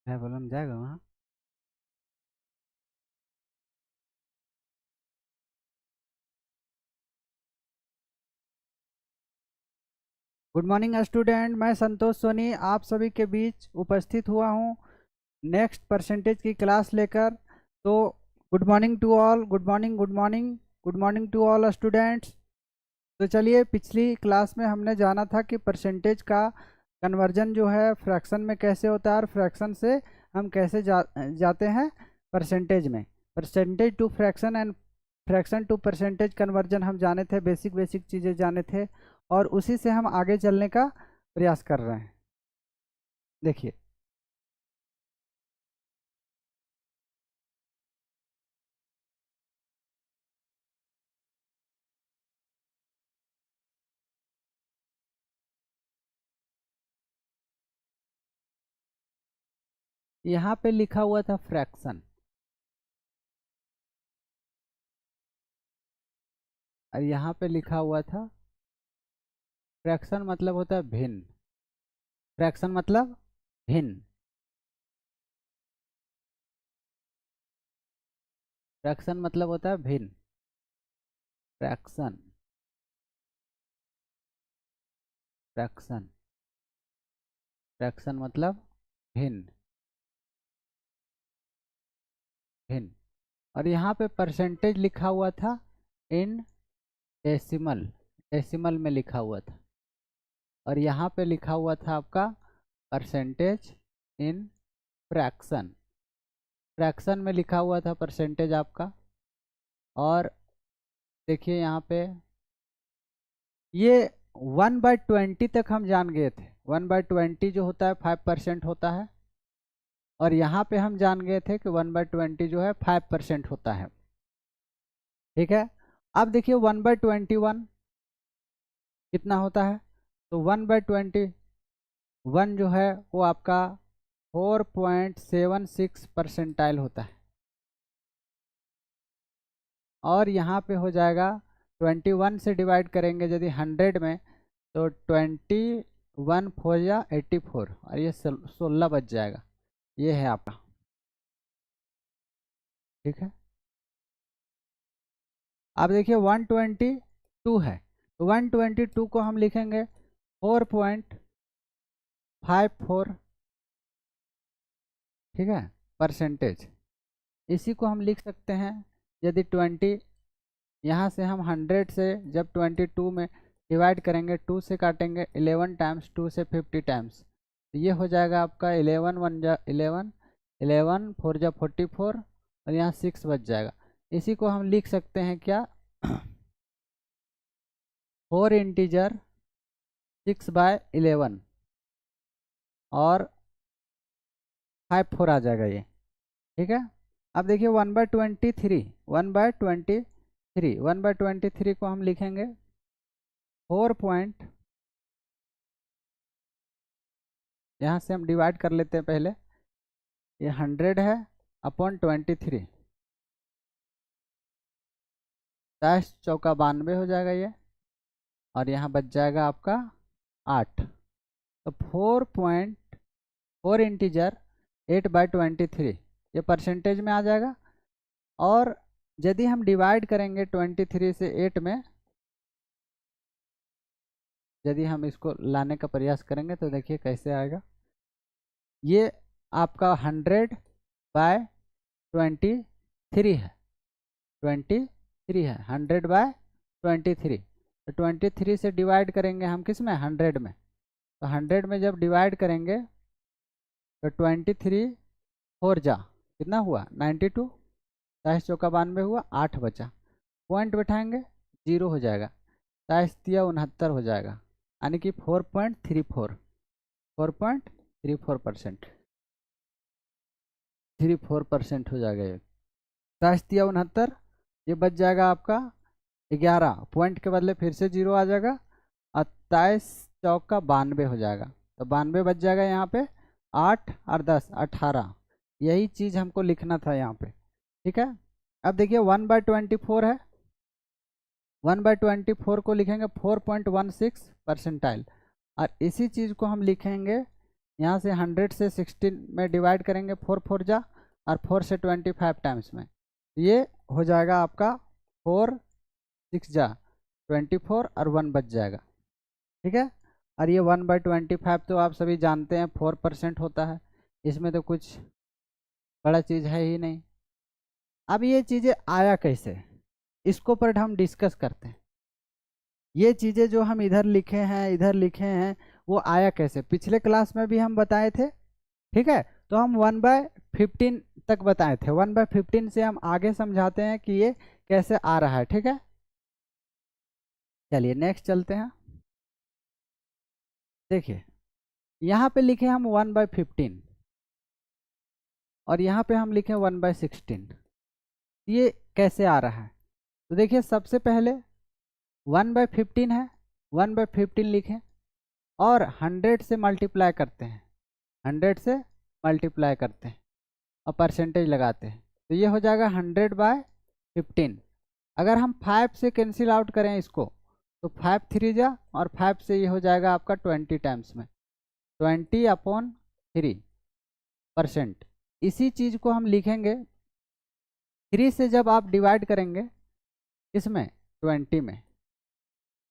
है बोलम जाएगा वहाँ। गुड मॉर्निंग स्टूडेंट, मैं संतोष सोनी आप सभी के बीच उपस्थित हुआ हूँ नेक्स्ट परसेंटेज की क्लास लेकर। तो good morning to all, good morning, good morning, good morning to all students. तो चलिए, पिछली क्लास में हमने जाना था कि परसेंटेज का कन्वर्जन जो है फ्रैक्शन में कैसे होता है और फ्रैक्शन से हम कैसे जाते हैं परसेंटेज में। Percentage to fraction and fraction to percentage conversion हम जाने थे, बेसिक बेसिक चीज़ें जाने थे और उसी से हम आगे चलने का प्रयास कर रहे हैं। देखिए, यहाँ पे लिखा हुआ था फ्रैक्शन और यहाँ पे लिखा हुआ था फ्रैक्शन, मतलब होता है भिन्न। फ्रैक्शन मतलब भिन्न। फ्रैक्शन मतलब होता है भिन्न। फ्रैक्शन, फ्रैक्शन, फ्रैक्शन मतलब भिन्न, भिन्न। और यहाँ पे परसेंटेज लिखा हुआ था इन डेसिमल, डेसिमल में लिखा हुआ था। और यहाँ पे लिखा हुआ था आपका परसेंटेज इन फ्रैक्शन, फ्रैक्शन में लिखा हुआ था परसेंटेज आपका। और देखिए यहाँ पे ये 1/20 तक हम जान गए थे। 1/20 जो होता है 5% होता है और यहाँ पे हम जान गए थे कि 1/20 जो है 5% होता है। ठीक है, अब देखिए 1/21 कितना होता है। तो 1/21 जो है वो आपका 4.76 परसेंटाइल होता है। और यहाँ पे हो जाएगा 21 से डिवाइड करेंगे यदि 100 में, तो 21 4 या 84 और ये 16 बच जाएगा। ये है आपका। ठीक है, अब देखिए 122 है, तो 122 को हम लिखेंगे 4.54। ठीक है, परसेंटेज। इसी को हम लिख सकते हैं यदि 20, यहाँ से हम 100 से जब 22 में डिवाइड करेंगे, 2 से काटेंगे 11 टाइम्स, 2 से 50 टाइम्स, तो ये हो जाएगा आपका 11 1 जा 11, 11 4 जा 44 और यहाँ 6 बच जाएगा। इसी को हम लिख सकते हैं क्या 4 इंटीजर 6/11 और 5 4 आ जाएगा ये। ठीक है, अब देखिए 1/23, 1/23, 1/23 को हम लिखेंगे 4 पॉइंट, यहाँ से हम डिवाइड कर लेते हैं पहले। ये 100 है अपॉन 23, 10 चौका 92 हो जाएगा ये। और यहाँ बच जाएगा आपका 8। तो 4.4 इंटीजर 8/23 ये परसेंटेज में आ जाएगा। और यदि हम डिवाइड करेंगे 23 से 8 में, यदि हम इसको लाने का प्रयास करेंगे तो देखिए कैसे आएगा। ये आपका 100/23 है, 23 है, 100/23। तो 23 से डिवाइड करेंगे हम किस में, 100 में। तो 100 में जब डिवाइड करेंगे तो 23 4 जा कितना हुआ 92, 10 चौका 92 हुआ, 8 बचा। पॉइंट बैठाएंगे 0 हो जाएगा, 10 तिया 69 हो जाएगा, यानी कि 4.34, 4.34%, 34% हो जाएगा ये। 10 तिया 69, ये बच जाएगा आपका 11, पॉइंट के बदले फिर से 0 आ जाएगा और 23 चौका 92 हो जाएगा। तो 92 बच जाएगा यहाँ पे, 8 और 10 18, यही चीज़ हमको लिखना था यहाँ पे। ठीक है, अब देखिए 1/24 है, 1/24 को लिखेंगे 4.16 परसेंटाइल। और इसी चीज़ को हम लिखेंगे यहाँ से 100 से 16 में डिवाइड करेंगे, 4 4 जा, और 4 से 25 टाइम्स में, ये हो जाएगा आपका 4 6 जा 24 और 1 बच जाएगा। ठीक है, और ये 1/25 तो आप सभी जानते हैं 4% होता है, इसमें तो कुछ बड़ा चीज़ है ही नहीं। अब ये चीज़ें आया कैसे, इसको पर हम डिस्कस करते हैं। ये चीज़ें जो हम इधर लिखे हैं वो आया कैसे, पिछले क्लास में भी हम बताए थे। ठीक है, तो हम 1/15 तक बताए थे, 1/15 से हम आगे समझाते हैं कि ये कैसे आ रहा है। ठीक है, चलिए नेक्स्ट चलते हैं। देखिए यहाँ पे लिखे हम 1/15 और यहाँ पे हम लिखे 1/16, ये कैसे आ रहा है? तो देखिए सबसे पहले 1/15 है, 1/15 लिखें और 100 से मल्टीप्लाई करते हैं, 100 से मल्टीप्लाई करते हैं और परसेंटेज लगाते हैं, तो ये हो जाएगा 100/15। अगर हम 5 से कैंसिल आउट करें इसको, तो 5 3 जा, और 5 से ये हो जाएगा आपका 20 टाइम्स में, 20/3%। इसी चीज़ को हम लिखेंगे 3 से जब आप डिवाइड करेंगे इसमें 20 में,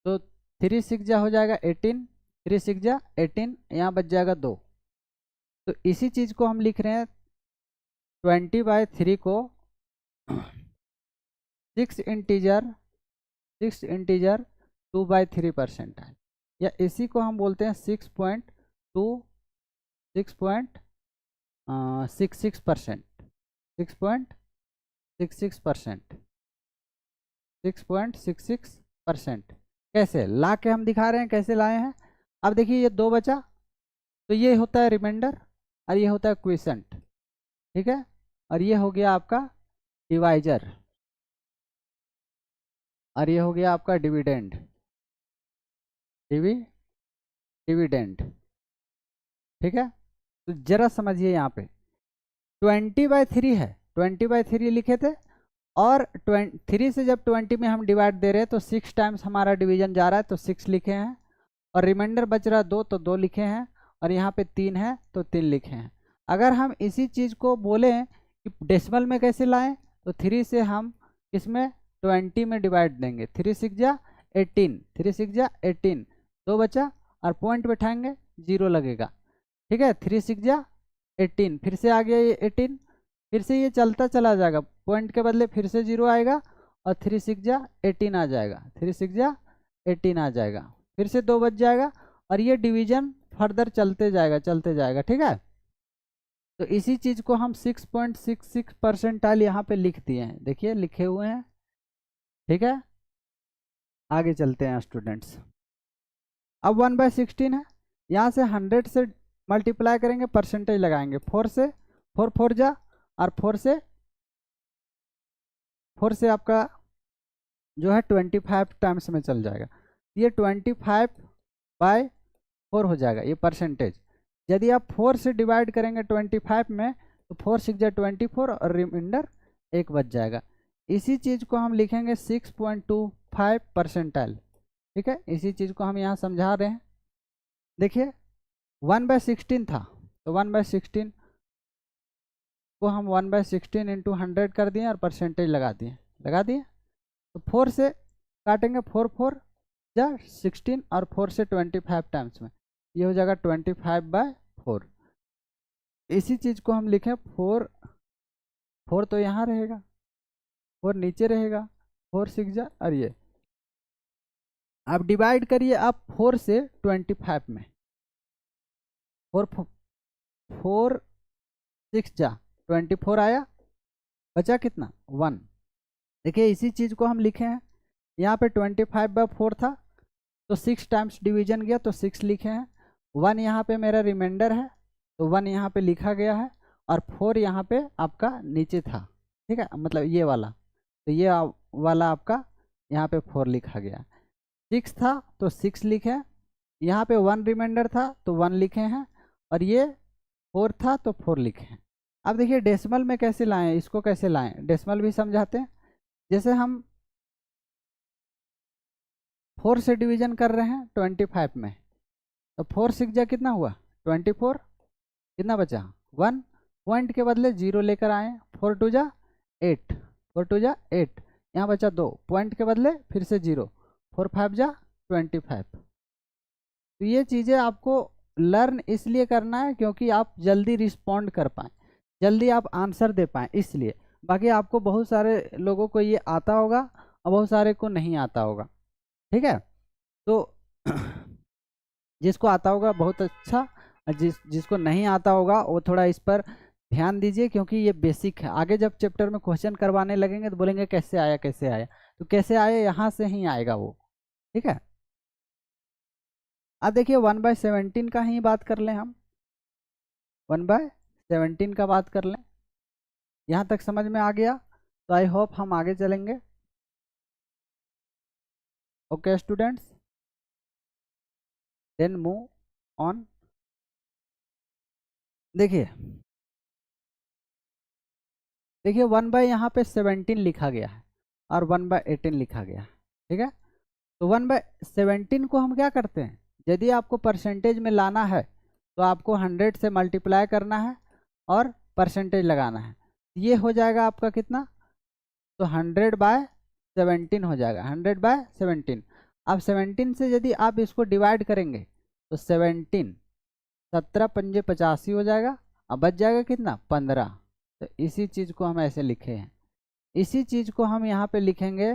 तो 3 6 जा हो जाएगा 18, 3 6 जा 18, यहाँ बच जाएगा 2। तो इसी चीज़ को हम लिख रहे हैं 20/3 को 6 इंटीजर 2/3% है, या इसी को हम बोलते हैं 6.66%, 6.66%। कैसे ला के हम दिखा रहे हैं, कैसे लाए हैं। अब देखिए ये 2 बचा, तो ये होता है रिमाइंडर और ये होता है क्विसेंट। ठीक है, और ये हो गया आपका डिवाइजर और ये हो गया आपका डिविडेंड, डिविडेंड। ठीक है, तो जरा समझिए यहाँ पे 20/3 है, 20/3 लिखे थे, और 3 से जब 20 में हम डिवाइड दे रहे हैं तो 6 टाइम्स हमारा डिवीजन जा रहा है, तो 6 लिखे हैं, और रिमाइंडर बच रहा 2 तो 2 लिखे हैं, और यहाँ पे 3 है तो 3 लिखे हैं। अगर हम इसी चीज़ को बोलें कि डेसिमल में कैसे लाएं, तो 3 से हम इसमें 20 में डिवाइड देंगे, 3 6 जा 18, 3 6 जा 18, 2 बचा, और पॉइंट बैठाएंगे 0 लगेगा। ठीक है, 3 6 जा 18, फिर से आ गया ये 18, फिर से ये चलता चला जाएगा, पॉइंट के बदले फिर से 0 आएगा, और 3 6 जा 18 आ जाएगा, 3 6 जा 18 आ जाएगा, फिर से 2 बच जाएगा, और ये डिवीजन फर्दर चलते जाएगा। ठीक है, तो इसी चीज़ को हम 6.66% यहाँ पे लिख दिए हैं, देखिए लिखे हुए हैं। ठीक है, आगे चलते हैं स्टूडेंट्स। अब 1/16 है, यहाँ से 100 से मल्टीप्लाई करेंगे, परसेंटेज लगाएंगे, 4 से 4 4 जा, और 4 से आपका जो है 25 टाइम्स में चल जाएगा, ये 25/4 हो जाएगा ये परसेंटेज। यदि आप 4 से डिवाइड करेंगे 25 में, तो 4 6 जा 24 और रिमाइंडर 1 बच जाएगा। इसी चीज़ को हम लिखेंगे 6.25%। ठीक है, इसी चीज़ को हम यहाँ समझा रहे हैं। देखिए 1/16 था, तो 1/16 को हम 1/16 इंटू 100 कर दिए और परसेंटेज लगा दिए। तो 4 से काटेंगे, 4 4 जा 16, और 4 से 25 टाइम्स में, ये हो जाएगा 25/4। इसी चीज़ को हम लिखें 4 तो यहाँ रहेगा, 4 नीचे रहेगा, 4 6 जा, और ये आप डिवाइड करिए आप 4 से 25 में, 4 6 जा 24 आया, बचा कितना 1। देखिए इसी चीज़ को हम लिखे हैं, यहाँ पे 25/4 था, तो 6 टाइम्स डिवीजन गया तो 6 लिखे हैं, 1 यहाँ पे मेरा रिमाइंडर है, तो 1 यहाँ पे लिखा गया है, और 4 यहाँ पे आपका नीचे था। ठीक है, मतलब ये वाला, तो ये वाला आपका यहाँ पे 4 लिखा गया। 6 था तो 6 लिखे, यहाँ पे 1 रिमाइंडर था तो 1 लिखे हैं, और ये 4 था तो 4 लिखे हैं। अब देखिए डेसिमल में कैसे लाएं, इसको कैसे लाएं, डेसिमल भी समझाते हैं। जैसे हम 4 से डिवीजन कर रहे हैं 25 में, तो 4 6 जा कितना हुआ 24, कितना बचा 1, पॉइंट के बदले 0 लेकर आए, 4 2 जा 8, 4 2 जा 8, यहाँ बचा 2, पॉइंट के बदले फिर से 0, 4 5 जा 25। तो ये चीज़ें आपको लर्न इसलिए करना है क्योंकि आप जल्दी रिस्पॉन्ड कर पाएँ, जल्दी आप आंसर दे पाएँ इसलिए। बाकी आपको बहुत सारे लोगों को ये आता होगा और बहुत सारे को नहीं आता होगा, ठीक है। तो जिसको आता होगा बहुत अच्छा, जिसको नहीं आता होगा वो थोड़ा इस पर ध्यान दीजिए क्योंकि ये बेसिक है। आगे जब चैप्टर में क्वेश्चन करवाने लगेंगे तो बोलेंगे कैसे आया कैसे आया, तो कैसे आया यहाँ से ही आएगा वो, ठीक है। अब देखिए 1/17 का ही बात कर लें हम, 1/17 का बात कर लें। यहाँ तक समझ में आ गया तो आई होप हम आगे चलेंगे। Okay students, then move on. देखिए 1/यहाँ पे 17 लिखा गया है और 1/18 लिखा गया है, ठीक है। तो 1/17 को हम क्या करते हैं, यदि आपको परसेंटेज में लाना है तो आपको 100 से मल्टीप्लाई करना है और परसेंटेज लगाना है। ये हो जाएगा आपका कितना, तो 100/17 हो जाएगा, 100/17। अब 17 से यदि आप इसको डिवाइड करेंगे तो 17 17 पंजे 85 हो जाएगा, अब बच जाएगा कितना 15। तो इसी चीज़ को हम ऐसे लिखे हैं, इसी चीज़ को हम यहाँ पे लिखेंगे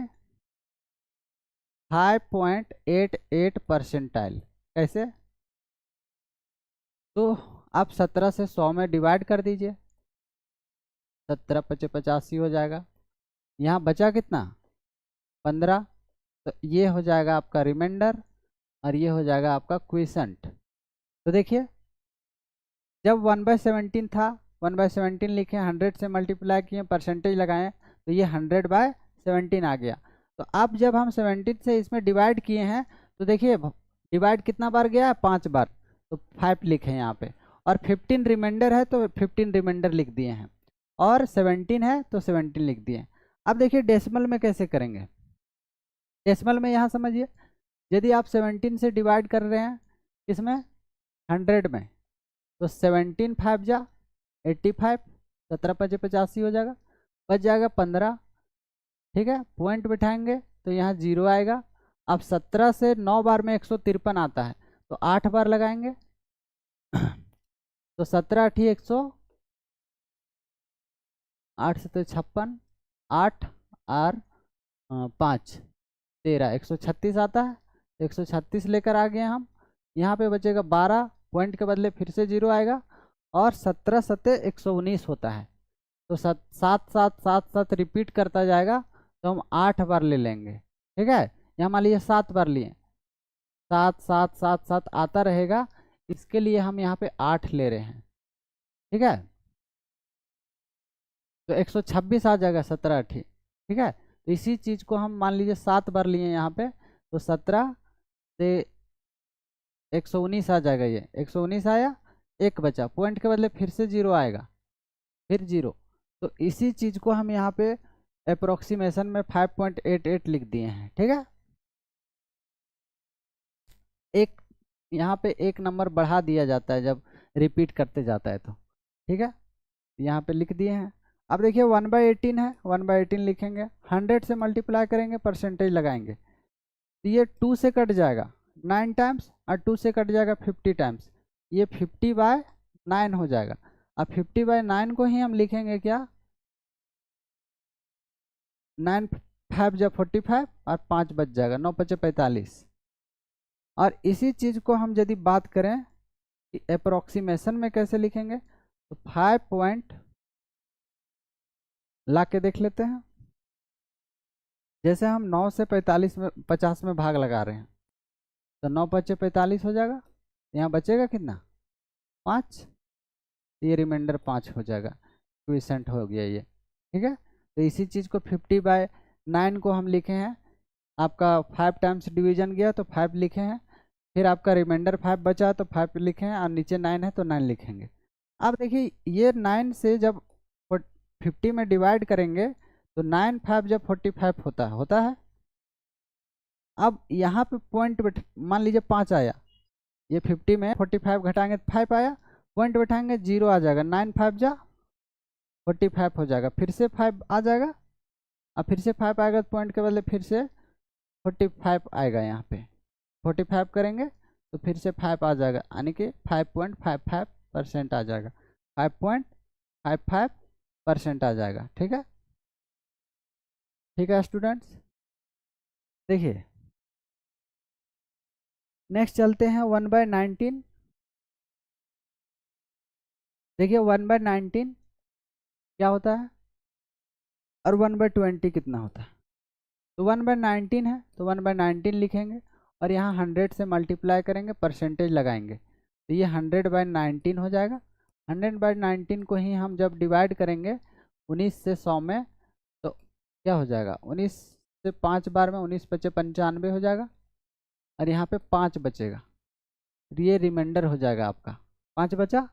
5.88 परसेंटाइल। कैसे, तो आप 17 से 100 में डिवाइड कर दीजिए, 17 पचे 85 हो जाएगा, यहाँ बचा कितना 15। तो ये हो जाएगा आपका रिमाइंडर और ये हो जाएगा आपका क्विसेंट। तो देखिए जब 1/17 था, 1/17 लिखे, 100 से मल्टीप्लाई किए, परसेंटेज लगाएं तो ये 100/17 आ गया। तो अब जब हम 17 से इसमें डिवाइड किए हैं तो देखिए डिवाइड कितना बार गया है 5 बार, तो 5 लिखे हैं यहाँ पे, और 15 रिमाइंडर है तो 15 रिमाइंडर लिख दिए हैं, और 17 है तो 17 लिख दिए हैं। अब देखिए डेसिमल में कैसे करेंगे, डेसिमल में यहाँ समझिए, यदि आप 17 से डिवाइड कर रहे हैं इसमें 100 में, तो 17 5 जा 85, 17 5 85 हो जाएगा, बच जाएगा 15, ठीक है। पॉइंट बिठाएंगे तो यहाँ 0 आएगा। अब 17 से 9 बार में 153 आता है तो 8 बार लगाएंगे तो 17 8 100, 8 से 56, 8 और 5 13, 136 आता है, 136 लेकर आ गए हम। यहाँ पे बचेगा 12, पॉइंट के बदले फिर से 0 आएगा, और 17 सत्ते 119 होता है, तो 7 7 7 7 रिपीट करता जाएगा, तो हम 8 बार ले लेंगे, ठीक है। यहाँ मान लीजिए 7 बार लिए, 7 7 7 7 आता रहेगा, इसके लिए हम यहाँ पे 8 ले रहे हैं, ठीक है। तो 126 आ जाएगा 17 8, ठीक है। तो इसी चीज़ को हम मान लीजिए 7 बार लिए यहाँ पे, तो 17 से 119 आ जाएगा, ये 119 आया, एक बचा, पॉइंट के बदले फिर से 0 आएगा, फिर 0। तो इसी चीज़ को हम यहाँ पे अप्रोक्सीमेशन में 5.88 लिख दिए हैं, ठीक है। एक यहाँ पे एक नंबर बढ़ा दिया जाता है जब रिपीट करते जाता है, तो ठीक है, यहाँ पे लिख दिए हैं। अब देखिए 1/18 है, 1/18 लिखेंगे, 100 से मल्टीप्लाई करेंगे, परसेंटेज लगाएंगे, तो ये 2 से कट जाएगा 9 टाइम्स, और 2 से कट जाएगा 50 टाइम्स, ये 50/9 हो जाएगा। अब 50/9 को ही हम लिखेंगे क्या, 9 5 जा 45 और 5 बच जाएगा, 9 5 45। और इसी चीज़ को हम यदि बात करें कि अप्रोक्सीमेशन में कैसे लिखेंगे, तो 5 पॉइंट ला के देख लेते हैं। जैसे हम 9 से 45 में 50 में भाग लगा रहे हैं, तो 9 5 45 हो जाएगा, यहाँ बचेगा कितना 5, ये रिमाइंडर 5 हो जाएगा, क्विसेंट हो गया ये, ठीक है। तो इसी चीज़ को 50/9 को हम लिखे हैं, आपका 5 टाइम्स डिवीजन गया तो 5 लिखे हैं, फिर आपका रिमाइंडर 5 बचा तो 5 लिखे हैं, और नीचे 9 है तो 9 लिखेंगे। अब देखिए ये 9 से जब 50 में डिवाइड करेंगे तो 9 5 जब 45 होता है। अब यहाँ पे पॉइंट मान लीजिए 5 आया, ये 50 में 45 घटाएंगे तो 5 आया, पॉइंट बैठाएंगे 0 आ जाएगा, 9 5 जा 45 हो जाएगा, फिर से 5 आ जाएगा, अब फिर से 5 आएगा तो पॉइंट के बदले फिर से 45 आएगा, यहाँ पे 45 करेंगे तो फिर से 5 आ जाएगा, यानी कि 5.55% आ जाएगा, 5.55% आ जाएगा। ठीक है स्टूडेंट्स। देखिए नेक्स्ट चलते हैं 1/19। देखिए 1/19 क्या होता है और 1/20 कितना होता है। तो 1/19 है तो 1/19 लिखेंगे और यहाँ 100 से मल्टीप्लाई करेंगे, परसेंटेज लगाएंगे तो ये 100/19 हो जाएगा। 100/19 को ही हम जब डिवाइड करेंगे 19 से 100 में तो क्या हो जाएगा, 19 से 5 बार में 19 बचे 95 हो जाएगा और यहाँ पे 5 बचेगा, ये रिमाइंडर हो जाएगा आपका, 5 बचा।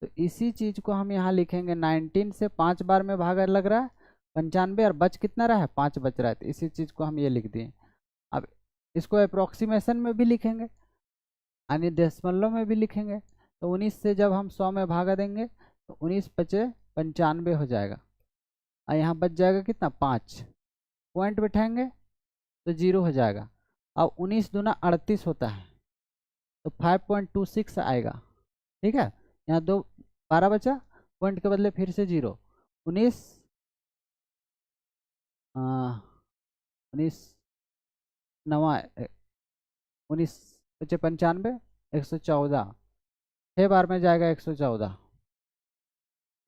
तो इसी चीज़ को हम यहाँ लिखेंगे 19 से 5 बार में भागा लग रहा है 95 और बच कितना रहा है, 5 बच रहा है, तो इसी चीज़ को हम ये लिख दिए। अब इसको अप्रोक्सीमेशन में भी लिखेंगे यानी दशमलव में भी लिखेंगे, तो 19 से जब हम 100 में भागा देंगे तो 19 बचे 95 हो जाएगा और यहाँ बच जाएगा कितना 5, पॉइंट बैठाएंगे तो 0 हो जाएगा। अब 19 दूना 38 होता है तो 5.26 आएगा। ठीक है, यहाँ 12 बचा, पॉइंट के बदले फिर से 0, 19 19 नवा 19 बचे 95, 114, 6 बार में जाएगा 114,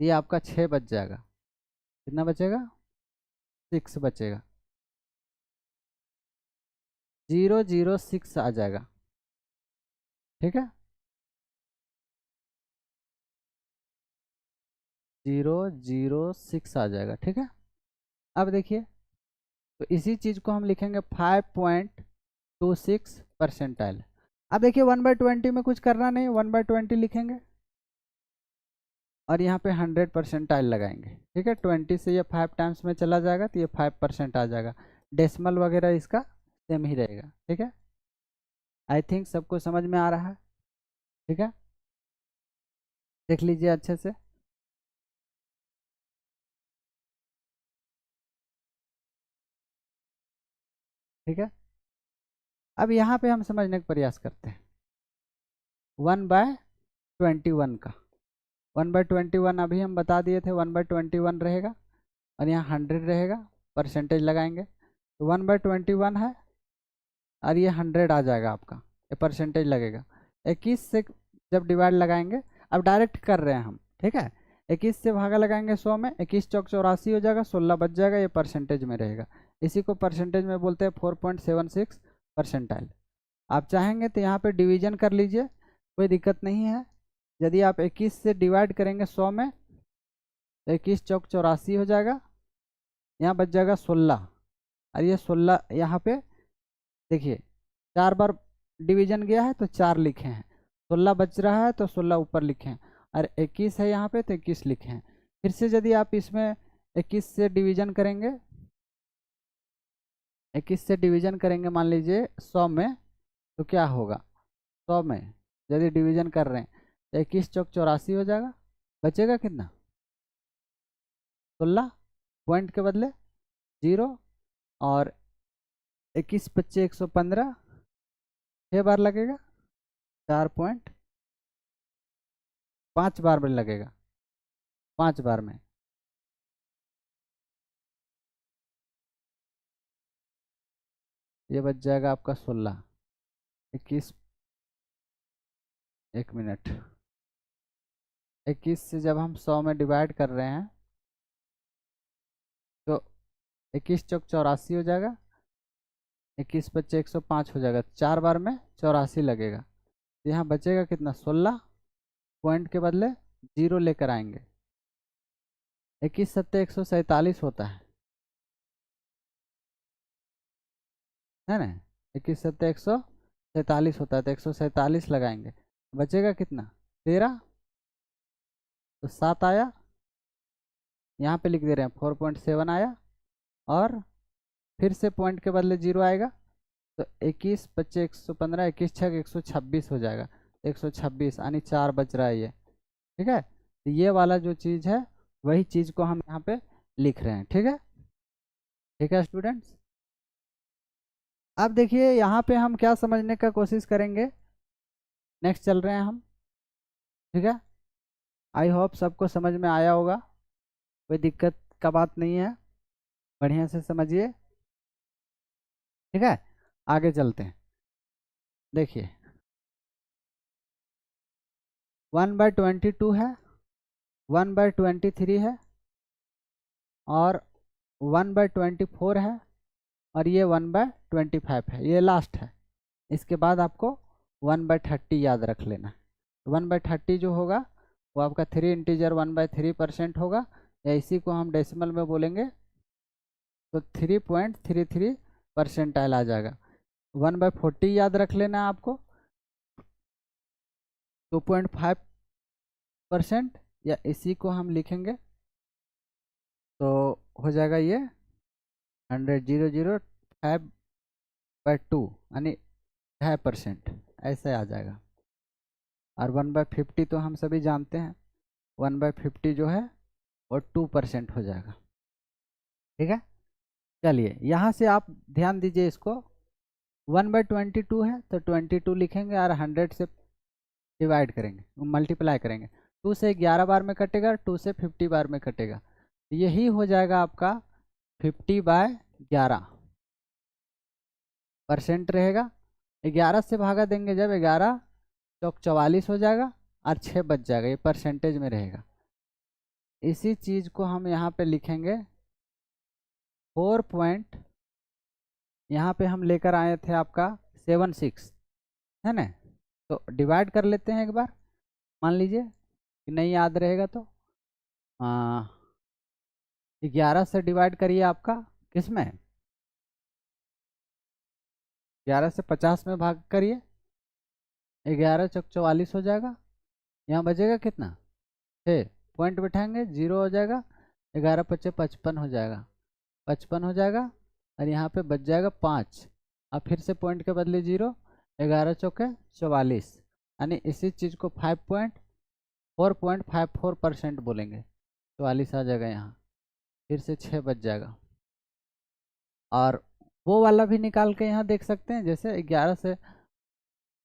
ये आपका 6 बच जाएगा, कितना बचेगा 6 बचेगा, 006 आ जाएगा। ठीक है, 006 आ जाएगा। ठीक है, अब देखिए तो इसी चीज़ को हम लिखेंगे 5.26 परसेंटाइल। अब देखिए 1/20 में कुछ करना नहीं, 1/20 लिखेंगे और यहाँ पे 100 परसेंटाइल लगाएंगे। ठीक है, 20 से ये 5 टाइम्स में चला जाएगा तो ये 5% आ जाएगा, डेसिमल वगैरह इसका सेम ही रहेगा। ठीक है, आई थिंक सबको समझ में आ रहा है। ठीक है, देख लीजिए अच्छे से। ठीक है, अब यहाँ पे हम समझने का प्रयास करते हैं 1/21 का। 1/21 अभी हम बता दिए थे 1/21 रहेगा और यहाँ 100 रहेगा, परसेंटेज लगाएंगे तो 1/21 है और ये 100 आ जाएगा आपका, ये परसेंटेज लगेगा। 21 से जब डिवाइड लगाएंगे, अब डायरेक्ट कर रहे हैं हम। ठीक है, 21 से भागा लगाएंगे 100 में, 21 चौक 84 हो जाएगा, 16 बच जाएगा, ये परसेंटेज में रहेगा। इसी को परसेंटेज में बोलते हैं 4.76 परसेंटाइल। आप चाहेंगे तो यहाँ पे डिवीजन कर लीजिए, कोई दिक्कत नहीं है। यदि आप 21 से डिवाइड करेंगे 100 में तो 21 चौक 84 हो जाएगा, यहाँ बच जाएगा 16 और ये 16 यहाँ पे देखिए 4 बार डिवीजन गया है तो 4 लिखे हैं, 16 बच रहा है तो 16 ऊपर लिखे हैं और 21 है यहाँ पे तो 21 लिखे हैं। फिर से यदि आप इसमें 21 से डिवीजन करेंगे, 21 से डिवीजन करेंगे मान लीजिए 100 में तो क्या होगा, 100 में यदि डिवीजन कर रहे हैं तो 21 चौक 84 हो जाएगा, बचेगा कितना 16, पॉइंट के बदले 0 और 21 बच्चे 115, 6 बार लगेगा, 4.5 बार में लगेगा, 5 बार में ये बच जाएगा आपका 16, 21 1 मिनट, 21 से जब हम 100 में डिवाइड कर रहे हैं तो 21 चौक 84 हो जाएगा, 21 बच्चे 105 हो जाएगा, 4 बार में 84 लगेगा, तो यहाँ बचेगा कितना 16, पॉइंट के बदले 0 लेकर आएंगे, 21 सत्ते 147 होता है ना, 21 सत्ते 147 होता है तो 147 लगाएंगे, बचेगा कितना 13, तो 7 आया, यहाँ पे लिख दे रहे हैं 4.7 आया और फिर से पॉइंट के बदले 0 आएगा तो 21 बच्चे 115, 21 छः 126 हो जाएगा, 126 यानी 4 बच रहा है ये, ठीक है, तो ये वाला जो चीज़ है वही चीज़ को हम यहाँ पे लिख रहे हैं। ठीक है, ठीक है स्टूडेंट्स। अब देखिए यहाँ पे हम क्या समझने का कोशिश करेंगे। नेक्स्ट चल रहे हैं हम। ठीक है, आई होप सबको समझ में आया होगा, कोई दिक्कत का बात नहीं है, बढ़िया से समझिए। ठीक है, आगे चलते हैं। देखिए 1/22 है, 1/23 है, और 1/24 है, और ये 1/25 है, ये लास्ट है। इसके बाद आपको 1/30 याद रख लेना। 1/30 जो होगा वो आपका 3 इंटीजर 1/3% होगा, या इसी को हम डेसिमल में बोलेंगे तो 3.33 परसेंटाइल आ जाएगा। 1/40 याद रख लेना है आपको, 2.5%, या इसी को हम लिखेंगे तो हो जाएगा ये 100,005/2 यानी 2.5%, ऐसे आ जाएगा। और 1/50 तो हम सभी जानते हैं, 1/50 जो है वो 2% हो जाएगा। ठीक है, चलिए यहाँ से आप ध्यान दीजिए इसको। 1/22 है तो 22 लिखेंगे और 100 से डिवाइड करेंगे, मल्टीप्लाई करेंगे। 2 से 11 बार में कटेगा, 2 से 50 बार में कटेगा, यही हो जाएगा आपका 50/11% रहेगा। 11 से भागा देंगे जब, 11 चौक 44 हो जाएगा, और 6 बच जाएगा, ये परसेंटेज में रहेगा। इसी चीज़ को हम यहाँ पे लिखेंगे 4 पॉइंट, यहाँ पे हम लेकर आए थे आपका 76, है ना। तो डिवाइड कर लेते हैं एक बार, मान लीजिए कि नहीं याद रहेगा तो 11 से डिवाइड करिए आपका किस में, 11 से 50 में भाग करिए, 11 चौक 44 हो जाएगा। यहाँ बचेगा कितना, 6, पॉइंट बैठाएंगे 0 हो जाएगा, 11 पच्चे 55 हो जाएगा, 55 हो जाएगा, और यहाँ पे बच जाएगा 5। अब फिर से पॉइंट के बदले 0, 11 चौके 44, यानी इसी चीज़ को 4.54% बोलेंगे, 44 आ जाएगा यहाँ, फिर से 6 बच जाएगा। और वो वाला भी निकाल के यहाँ देख सकते हैं, जैसे 11 से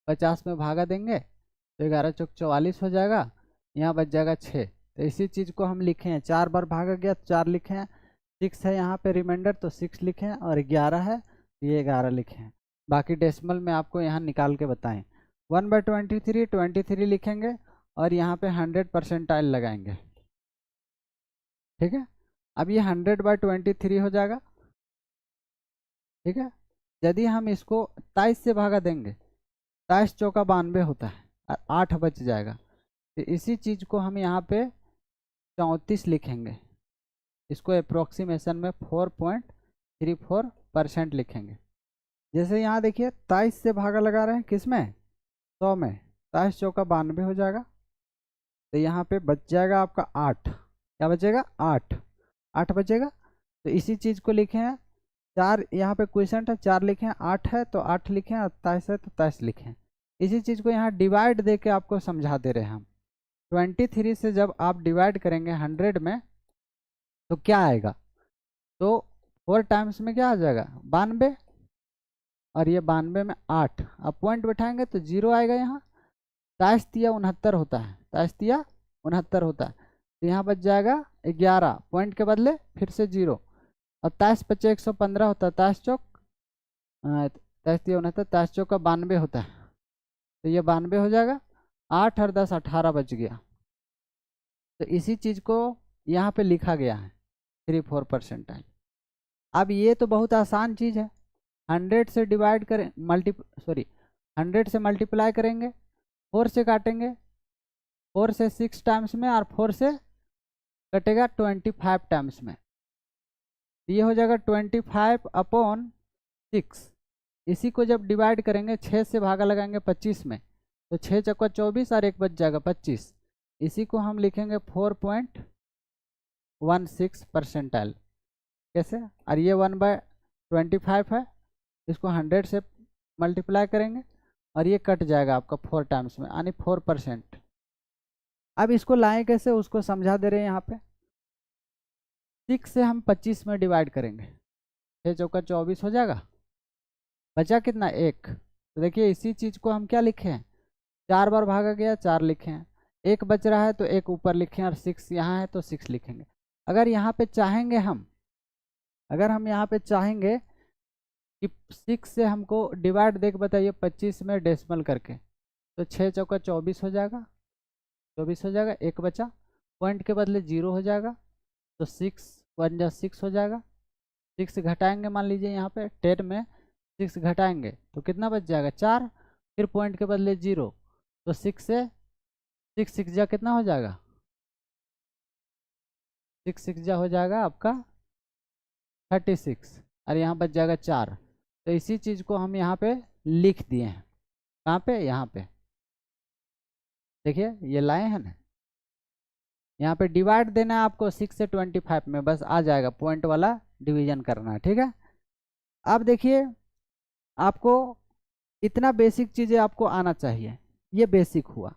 50 में भागा देंगे तो 11 चौक 44 हो जाएगा, यहाँ बच जाएगा 6। तो इसी चीज़ को हम लिखे हैं, 4 बार भागा गया तो 4 लिखे हैं, 6 है यहाँ पे रिमाइंडर तो 6 लिखे हैं, और 11 है तो ये 11 लिखे हैं। बाकी डेसिमल में आपको यहाँ निकाल के बताएं। 1/23 23 लिखेंगे, और यहाँ पे 100% लगाएंगे। ठीक है, अब ये 100/23 हो जाएगा। ठीक है, यदि हम इसको 23 से भागा देंगे, 23 चौका 92 होता है, और 8 बच जाएगा। तो इसी चीज़ को हम यहाँ पे 34 लिखेंगे, इसको अप्रोक्सीमेशन में 4.34% लिखेंगे। जैसे यहाँ देखिए 23 से भागा लगा रहे हैं किस में, 100 में, 23 चौका 92 हो जाएगा, तो यहाँ पे बच जाएगा आपका 8। क्या बचेगा, 8 बचेगा। तो इसी चीज़ को लिखे हैं 4, यहाँ पे क्वेश्चन है 4 लिखे हैं, 8 है तो 8 लिखे हैं, और 23 है तो 23 लिखे हैं। इसी चीज़ को यहाँ डिवाइड दे के आपको समझा दे रहे हैं हम। 23 से जब आप डिवाइड करेंगे 100 में तो क्या आएगा, तो 4 टाइम्स में क्या आ जाएगा, 92, और ये 92 में 8, अब पॉइंट बैठाएंगे तो 0 आएगा यहाँ। 23 तिया 69 होता है, 23 तिया 69 होता है, तो यहाँ बच जाएगा 11, पॉइंट के बदले फिर से 0, और 23 पच्चे 115 होता है, 23 चौक 23 तिया 69, 23 चौक का 92 होता है, तो ये 92 हो जाएगा। 8 और 10 18 बच गया। तो इसी चीज़ को यहाँ पे लिखा गया है 3-4%। अब ये तो बहुत आसान चीज़ है, 100 से डिवाइड करें, 100 से मल्टीप्लाई करेंगे, 4 से काटेंगे, 4 से 6 टाइम्स में, और 4 से कटेगा 25 टाइम्स में, ये हो जाएगा 25/6। इसी को जब डिवाइड करेंगे, 6 से भागा लगाएंगे 25 में, तो 6 चौका 24, और एक बच जाएगा 25। इसी को हम लिखेंगे 4.16%। कैसे, और ये 1/25 है, इसको 100 से मल्टीप्लाई करेंगे, और ये कट जाएगा आपका 4 टाइम्स में, यानी 4%। अब इसको लाएं कैसे, उसको समझा दे रहे हैं यहाँ पे। 6 से हम 25 में डिवाइड करेंगे, 6 चौका 24 हो जाएगा, बचा कितना 1। तो देखिए इसी चीज़ को हम क्या लिखे हैं, 4 बार भागा गया 4 लिखे हैं, 1 बच रहा है तो 1 ऊपर लिखें और 6 यहाँ है तो 6 लिखेंगे। अगर यहाँ पे चाहेंगे हम, अगर हम यहाँ पे चाहेंगे कि 6 से हमको डिवाइड देख बताइए 25 में डेसिमल करके, तो 6 चौका 24 हो जाएगा, 24 हो जाएगा, 1 बचा, पॉइंट के बदले 0 हो जाएगा, तो 6 1 जा 6 हो जाएगा। 6 घटाएंगे, मान लीजिए यहाँ पे 10 में 6 घटाएंगे तो कितना बच जाएगा 4, फिर पॉइंट के बदले 0, तो 6 से 6 जा कितना हो जाएगा, 6 जा हो जाएगा आपका 36, और यहाँ बच जाएगा 4। तो इसी चीज़ को हम यहाँ पे लिख दिए हैं, कहाँ पे, यहाँ पे देखिए ये लाए हैं ना, यहाँ पे डिवाइड देना है आपको 6 से 25 में, बस आ जाएगा, पॉइंट वाला डिवीजन करना है, ठीक है। अब देखिए आपको इतना बेसिक चीज़ें आपको आना चाहिए, ये बेसिक हुआ।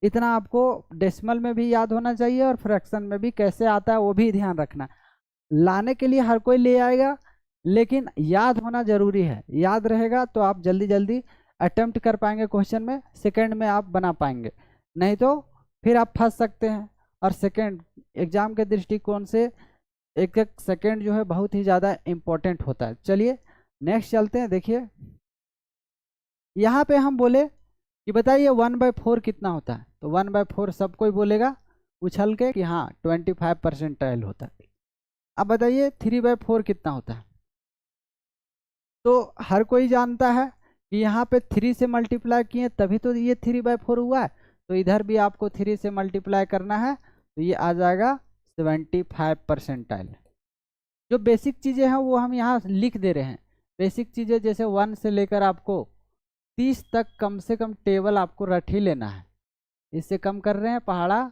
इतना आपको डेसिमल में भी याद होना चाहिए और फ्रैक्शन में भी कैसे आता है वो भी ध्यान रखना। लाने के लिए हर कोई ले आएगा, लेकिन याद होना जरूरी है, याद रहेगा तो आप जल्दी जल्दी अटेम्प्ट कर पाएंगे क्वेश्चन में, सेकंड में आप बना पाएंगे, नहीं तो फिर आप फंस सकते हैं। और सेकंड एग्जाम के दृष्टिकोण से एक एक सेकंड जो है बहुत ही ज़्यादा इम्पोर्टेंट होता है। चलिए नेक्स्ट चलते हैं। देखिए यहाँ पे हम बोले कि बताइए 1/4 कितना होता है, तो 1/4 सब कोई बोलेगा उछल के कि हाँ 25% होता है। अब बताइए 3/4 कितना होता है, तो हर कोई जानता है कि यहाँ पे 3 से मल्टीप्लाई किए तभी तो ये 3/4 हुआ है, तो इधर भी आपको 3 से मल्टीप्लाई करना है, तो ये आ जाएगा 75%। जो बेसिक चीज़ें हैं वो हम यहाँ लिख दे रहे हैं। बेसिक चीज़ें जैसे 1 से लेकर आपको 30 तक कम से कम टेबल आपको रट ही लेना है। इससे कम कर रहे हैं पहाड़ा,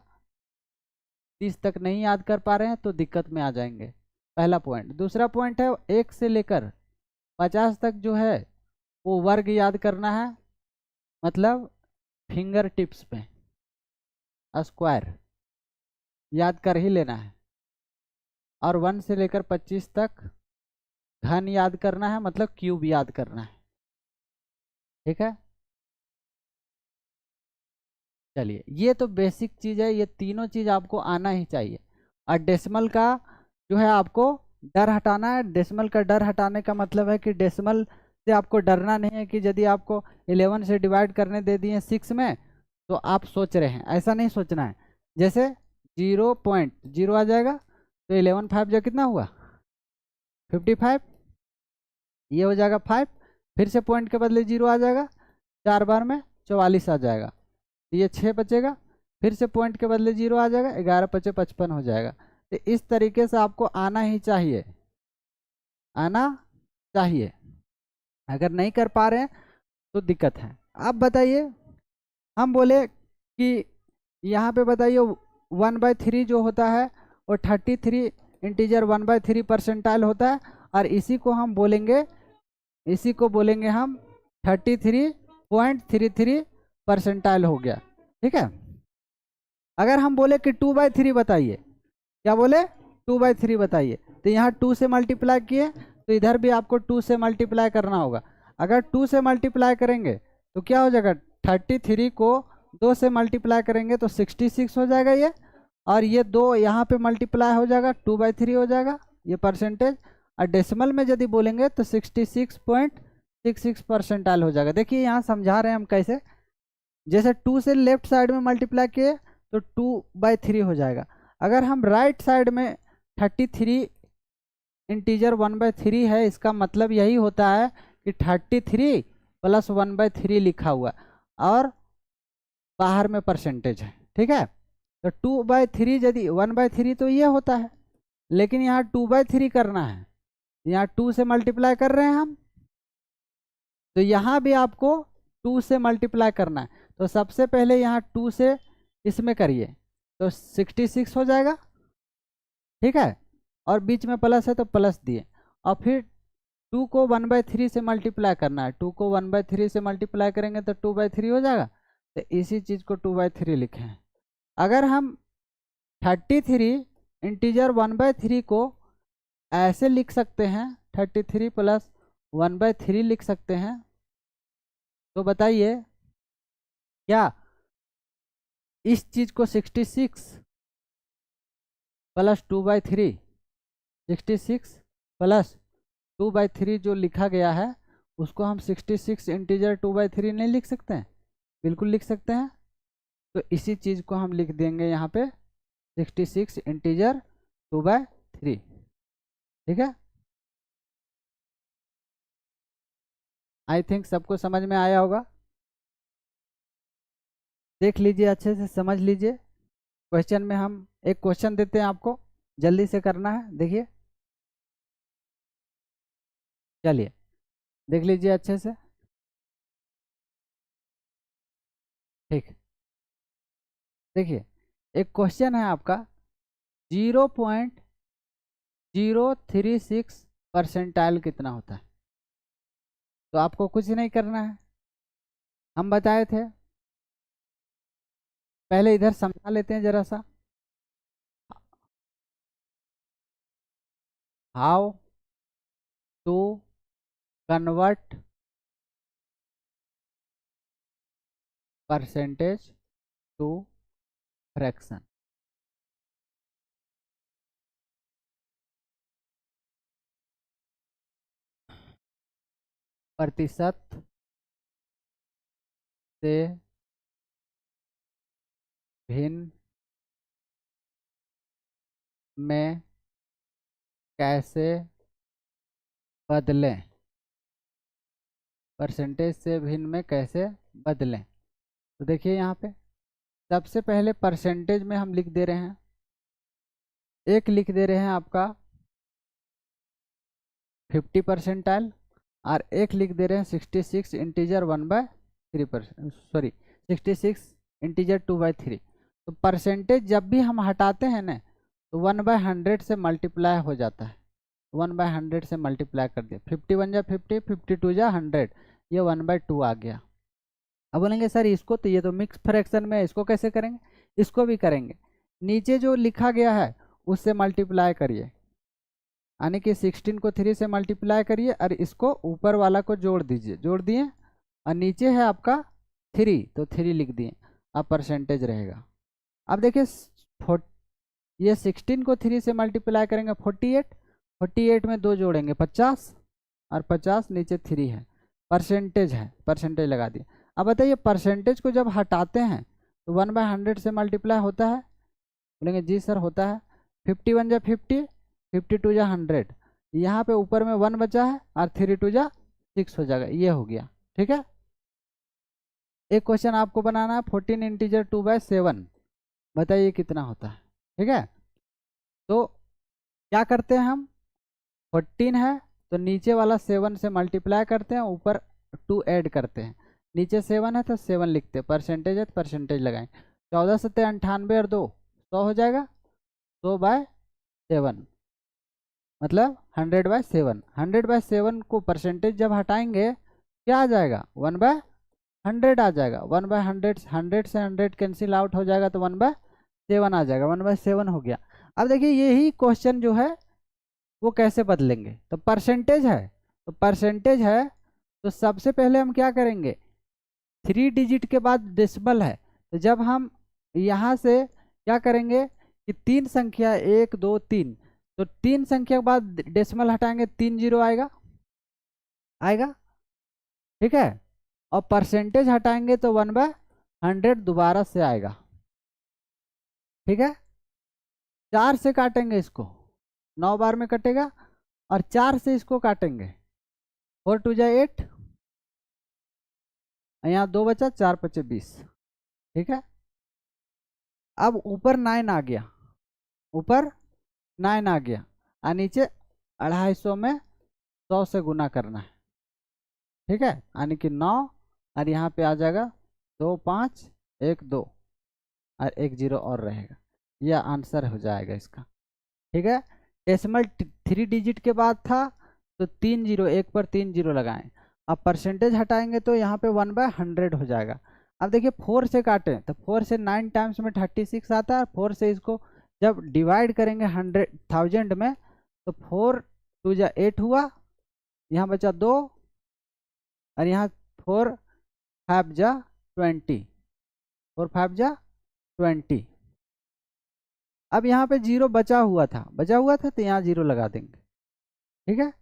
30 तक नहीं याद कर पा रहे हैं तो दिक्कत में आ जाएंगे, पहला पॉइंट। दूसरा पॉइंट है 1 से लेकर 50 तक जो है वो वर्ग याद करना है, मतलब फिंगर टिप्स पे स्क्वायर याद कर ही लेना है। और 1 से लेकर 25 तक घन याद करना है, मतलब क्यूब याद करना है, ठीक है। चलिए ये तो बेसिक चीज़ है, ये तीनों चीज़ आपको आना ही चाहिए। और डेसिमल का जो है आपको डर हटाना है। डेसिमल का डर हटाने का मतलब है कि डेसिमल से आपको डरना नहीं है कि यदि आपको 11 से डिवाइड करने दे दिए 6 में तो आप सोच रहे हैं, ऐसा नहीं सोचना है। जैसे 0.0 आ जाएगा तो 11 5 जो कितना हुआ 55, ये हो जाएगा 5, फिर से पॉइंट के बदले 0 आ जाएगा, 4 बार में 44 आ जाएगा, तो ये 6 बचेगा, फिर से पॉइंट के बदले 0 आ जाएगा, 11 5 55 हो जाएगा। तो इस तरीके से आपको आना ही चाहिए, आना चाहिए। अगर नहीं कर पा रहे हैं तो दिक्कत है। अब बताइए हम बोले कि यहाँ पे बताइए 1/3 जो होता है वो 33 इंटीजर 1/3% होता है, और इसी को हम बोलेंगे, इसी को बोलेंगे हम 33.33% हो गया, ठीक है। अगर हम बोले कि 2/3 बताइए, क्या बोले 2/3 बताइए, तो यहाँ 2 से मल्टीप्लाई किए तो इधर भी आपको 2 से मल्टीप्लाई करना होगा। अगर 2 से मल्टीप्लाई करेंगे तो क्या हो जाएगा, 33 को 2 से मल्टीप्लाई करेंगे तो 66 हो जाएगा ये, और ये 2 यहाँ पे मल्टीप्लाई हो जाएगा 2/3 हो जाएगा ये परसेंटेज। और डेसिमल में यदि बोलेंगे तो 66.66% हो जाएगा। देखिए यहाँ समझा रहे हैं हम कैसे, जैसे 2 से लेफ्ट साइड में मल्टीप्लाई किए तो 2/3 हो जाएगा। अगर हम राइट साइड में 33 इंटीजर 1/3 है, इसका मतलब यही होता है कि 33 + 1/3 लिखा हुआ और बाहर में परसेंटेज है, ठीक है। तो 2/3 यदि 1/3 तो ये होता है, लेकिन यहाँ 2/3 करना है, यहाँ 2 से मल्टीप्लाई कर रहे हैं हम, तो यहाँ भी आपको 2 से मल्टीप्लाई करना है। तो सबसे पहले यहाँ 2 से इसमें करिए तो 66 हो जाएगा, ठीक है, और बीच में प्लस है तो प्लस दिए, और फिर 2 को 1/3 से मल्टीप्लाई करना है, 2 को 1/3 से मल्टीप्लाई करेंगे तो 2/3 हो जाएगा, तो इसी चीज़ को 2/3 लिखे हैं। अगर हम 33 इंटीजर 1/3 को ऐसे लिख सकते हैं, 33 प्लस 1/3 लिख सकते हैं, तो बताइए क्या इस चीज को 66 प्लस 2/3, 66 प्लस 2/3 जो लिखा गया है उसको हम 66 इंटीजर 2/3 नहीं लिख सकते हैं? बिल्कुल लिख सकते हैं। तो इसी चीज को हम लिख देंगे यहाँ पे 66 इंटीजर 2/3। ठीक है, आई थिंक सबको समझ में आया होगा। देख लीजिए, अच्छे से समझ लीजिए। क्वेश्चन में हम एक क्वेश्चन देते हैं आपको, जल्दी से करना है। देखिए, चलिए देख लीजिए अच्छे से। ठीक, देखिए एक क्वेश्चन है आपका, 0.036 कितना होता है? तो आपको कुछ नहीं करना है, हम बताए थे। पहले इधर समझा लेते हैं जरा सा। How to convert percentage to fraction. प्रतिशत से भिन्न में कैसे बदलें? परसेंटेज से भिन्न में कैसे बदलें? तो देखिए यहाँ पे सबसे पहले परसेंटेज में हम लिख दे रहे हैं, एक लिख दे रहे हैं आपका 50%, और एक लिख दे रहे हैं 66 इंटीजर 1/3%, सॉरी 66 इंटीजर 2/3। तो परसेंटेज जब भी हम हटाते हैं ना, तो 1/100 से मल्टीप्लाई हो जाता है। 1/100 से मल्टीप्लाई कर दिया, 51 जा 50, 52 जा 100, ये 1/2 आ गया। अब बोलेंगे सर इसको, तो ये तो मिक्स फ्रैक्शन में है, इसको कैसे करेंगे? इसको भी करेंगे, नीचे जो लिखा गया है उससे मल्टीप्लाई करिए, यानी कि 16 को 3 से मल्टीप्लाई करिए और इसको ऊपर वाला को जोड़ दीजिए, जोड़ दिए, और नीचे है आपका 3, तो 3 लिख दिए, अब परसेंटेज रहेगा। अब देखिए ये 16 को 3 से मल्टीप्लाई करेंगे 48, 48 में 2 जोड़ेंगे 50, और 50 नीचे 3 है, परसेंटेज है, परसेंटेज लगा दिए। अब बताइए परसेंटेज को जब हटाते हैं तो 1/100 से मल्टीप्लाई होता है? बोलेंगे जी सर होता है। 51 जा 50, 52 जा 100, यहाँ पे ऊपर में 1 बचा है और 3 जा 6 हो जाएगा, ये हो गया। ठीक है, एक क्वेश्चन आपको बनाना है, 14 इंटीजर 2/7, बताइए कितना होता है? ठीक है, तो क्या करते हैं हम, 14 है तो नीचे वाला 7 से मल्टीप्लाई करते हैं, ऊपर 2 ऐड करते हैं, नीचे 7 है तो 7 लिखते हैं, परसेंटेज है तो परसेंटेज लगाएं। 14 सत्ते 98 और 2 100 हो जाएगा, 100/7 मतलब 100/7। 100/7 को परसेंटेज जब हटाएंगे क्या आ जाएगा, 1/100 आ जाएगा। 1/100, 100 से 100 कैंसिल आउट हो जाएगा, तो 1/7 आ जाएगा, 1/7 हो गया। अब देखिए यही क्वेश्चन जो है वो कैसे बदलेंगे, तो परसेंटेज है, तो परसेंटेज है तो सबसे पहले हम क्या करेंगे, 3 डिजिट के बाद डेसिमल है, तो जब हम यहाँ से क्या करेंगे कि 3 संख्या 1 2 3, तो 3 संख्या के बाद डेसिमल हटाएंगे, 3 जीरो आएगा, आएगा। ठीक है, और परसेंटेज हटाएंगे तो 1/100 दोबारा से आएगा। ठीक है, 4 से काटेंगे इसको, 9 बार में कटेगा, और 4 से इसको काटेंगे, 4 2 जा 8, यहाँ 2 बचा, 4 5 20। ठीक है, अब ऊपर 9 आ गया, ऊपर 9 आ गया, और नीचे 250 में 100 से गुना करना है। ठीक है, यानी कि 9, और यहाँ पे आ जाएगा 2 5 1 2, और 1 0 और रहेगा, यह आंसर हो जाएगा इसका। ठीक है, डेसिमल 3 डिजिट के बाद था तो 3 जीरो, एक पर 3 जीरो लगाएं। अब परसेंटेज हटाएंगे तो यहाँ पे 1/100 हो जाएगा। अब देखिए 4 से काटें तो 4 से 9 टाइम्स में 36 आता है। 4 से इसको जब डिवाइड करेंगे 100,000 में तो 4 2 जा 8 हुआ, यहाँ बचा 2 और यहाँ 4 5 जा 20, 4 5 जा 20। अब यहाँ पे 0 बचा हुआ था तो यहाँ 0 लगा देंगे, ठीक है,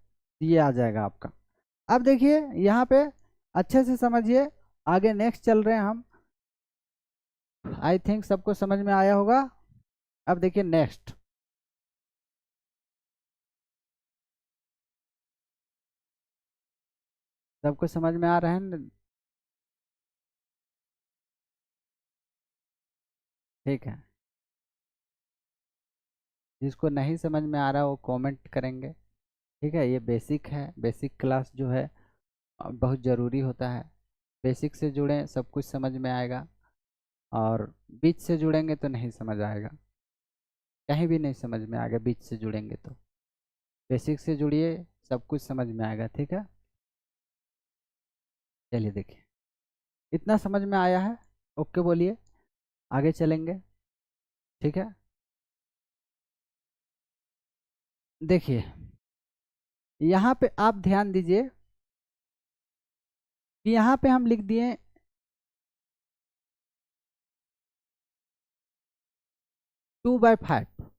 ये आ जाएगा आपका। अब देखिए यहाँ पे अच्छे से समझिए, आगे नेक्स्ट चल रहे हैं हम। आई थिंक सबको समझ में आया होगा। अब देखिए नेक्स्ट, सबको समझ में आ रहा है? ठीक है, जिसको नहीं समझ में आ रहा वो कमेंट करेंगे, ठीक है। ये बेसिक है, बेसिक क्लास जो है बहुत ज़रूरी होता है। बेसिक से जुड़ें सब कुछ समझ में आएगा, और बीच से जुड़ेंगे तो नहीं समझ आएगा, कहीं भी नहीं समझ में आएगा बीच से जुड़ेंगे तो। बेसिक से जुड़िए, सब कुछ समझ में आएगा, ठीक है। चलिए देखिए, इतना समझ में आया है, ओके बोलिए, आगे चलेंगे, ठीक है। देखिए यहाँ पे आप ध्यान दीजिए कि यहाँ पे हम लिख दिए 2/5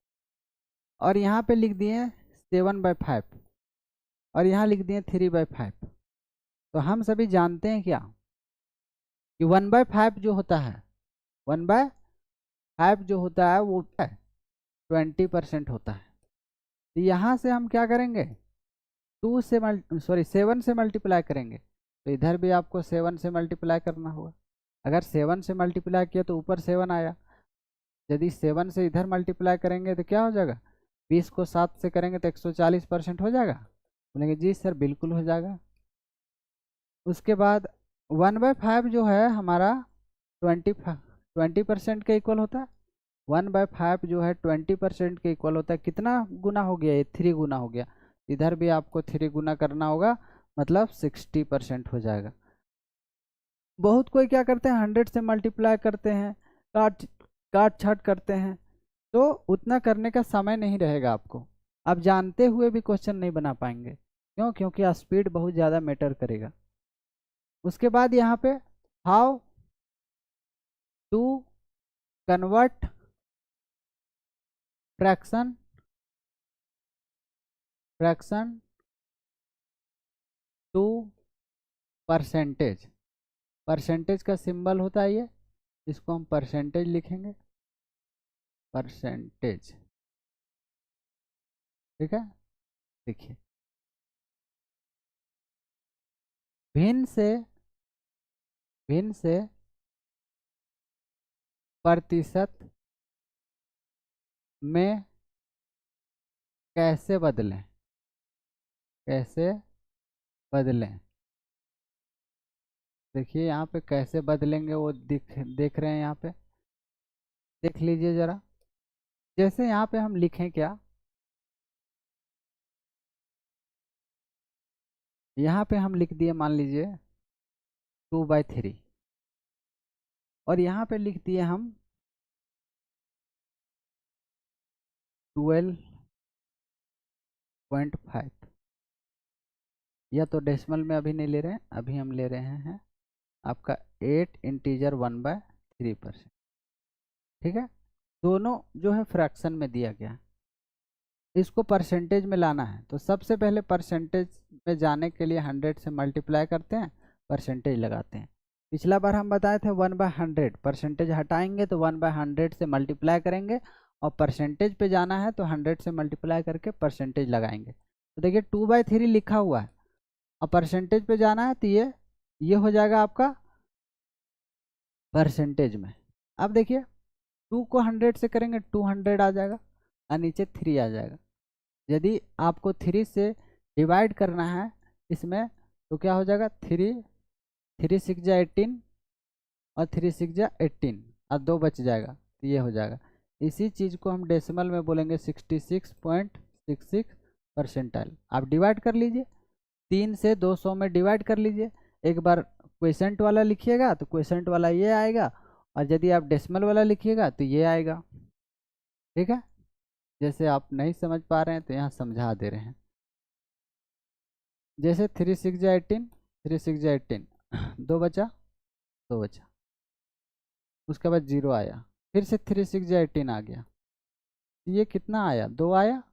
और यहाँ पे लिख दिए 7/5 और यहाँ लिख दिए 3/5। तो हम सभी जानते हैं क्या कि 1/5 जो होता है, 1/5 जो होता है वो 20% होता है। तो यहाँ से हम क्या करेंगे, 7 से मल्टीप्लाई करेंगे, तो इधर भी आपको 7 से मल्टीप्लाई करना होगा। अगर 7 से मल्टीप्लाई किया तो ऊपर 7 आया, यदि 7 से इधर मल्टीप्लाई करेंगे तो क्या हो जाएगा, 20 को 7 से करेंगे तो 140% हो जाएगा। बोलेंगे जी सर बिल्कुल हो जाएगा। उसके बाद 1/5 जो है हमारा 20% के इक्वल होता है। 1/5 जो है 20% के इक्वल होता है। कितना गुना हो गया, ये 3 गुना हो गया। इधर भी आपको 3 गुना करना होगा, मतलब 60% हो जाएगा। बहुत कोई क्या करते हैं 100 से मल्टीप्लाई करते हैं, काट काट छाट करते हैं, तो उतना करने का समय नहीं रहेगा आपको। आप जानते हुए भी क्वेश्चन नहीं बना पाएंगे, क्यों? क्योंकि स्पीड बहुत ज़्यादा मैटर करेगा। उसके बाद यहाँ पे how to convert fraction to percentage. Percentage का सिंबल होता है ये, इसको हम परसेंटेज लिखेंगे, परसेंटेज, ठीक है। देखिए भिन्न से प्रतिशत में कैसे बदलें, कैसे बदलें। देखिए यहाँ पे कैसे बदलेंगे वो देख रहे हैं, यहाँ पे देख लीजिए जरा। जैसे यहाँ पे हम लिखें क्या, यहाँ पे हम लिख दिए मान लीजिए 2/3 और यहाँ पे लिख दिए हम 12.5। या तो डेसिमल में अभी नहीं ले रहे हैं, अभी हम ले रहे हैं आपका 8 इंटीजर 1/3%, ठीक है। दोनों जो है फ्रैक्शन में दिया गया है, इसको परसेंटेज में लाना है। तो सबसे पहले परसेंटेज में जाने के लिए 100 से मल्टीप्लाई करते हैं, परसेंटेज लगाते हैं। पिछला बार हम बताए थे 1/100, परसेंटेज हटाएंगे तो 1/100 से मल्टीप्लाई करेंगे, और परसेंटेज पे जाना है तो 100 से मल्टीप्लाई करके परसेंटेज लगाएंगे। तो देखिए 2/3 लिखा हुआ है, और परसेंटेज पे जाना है तो ये हो जाएगा आपका परसेंटेज में। अब देखिए 2 को 100 से करेंगे 200 आ जाएगा, और नीचे 3 आ जाएगा। यदि आपको 3 से डिवाइड करना है इसमें तो क्या हो जाएगा, 3 6 जा 18 और 3 6 जा 18 और 2 बच जाएगा, तो ये हो जाएगा। इसी चीज़ को हम डेसिमल में बोलेंगे 66.66 परसेंटाइल। आप डिवाइड कर लीजिए, 3 से 200 में डिवाइड कर लीजिए, एक बार क्वेसेंट वाला लिखिएगा तो क्वेसेंट वाला ये आएगा, और यदि आप डेसिमल वाला लिखिएगा तो ये आएगा। ठीक है, जैसे आप नहीं समझ पा रहे हैं तो यहाँ समझा दे रहे हैं। जैसे 3 6 18, 3 6 18, 2 बचा, 2 बचा, उसके बाद 0 आया, फिर से 3 6 18 आ गया, ये कितना आया, 2 आया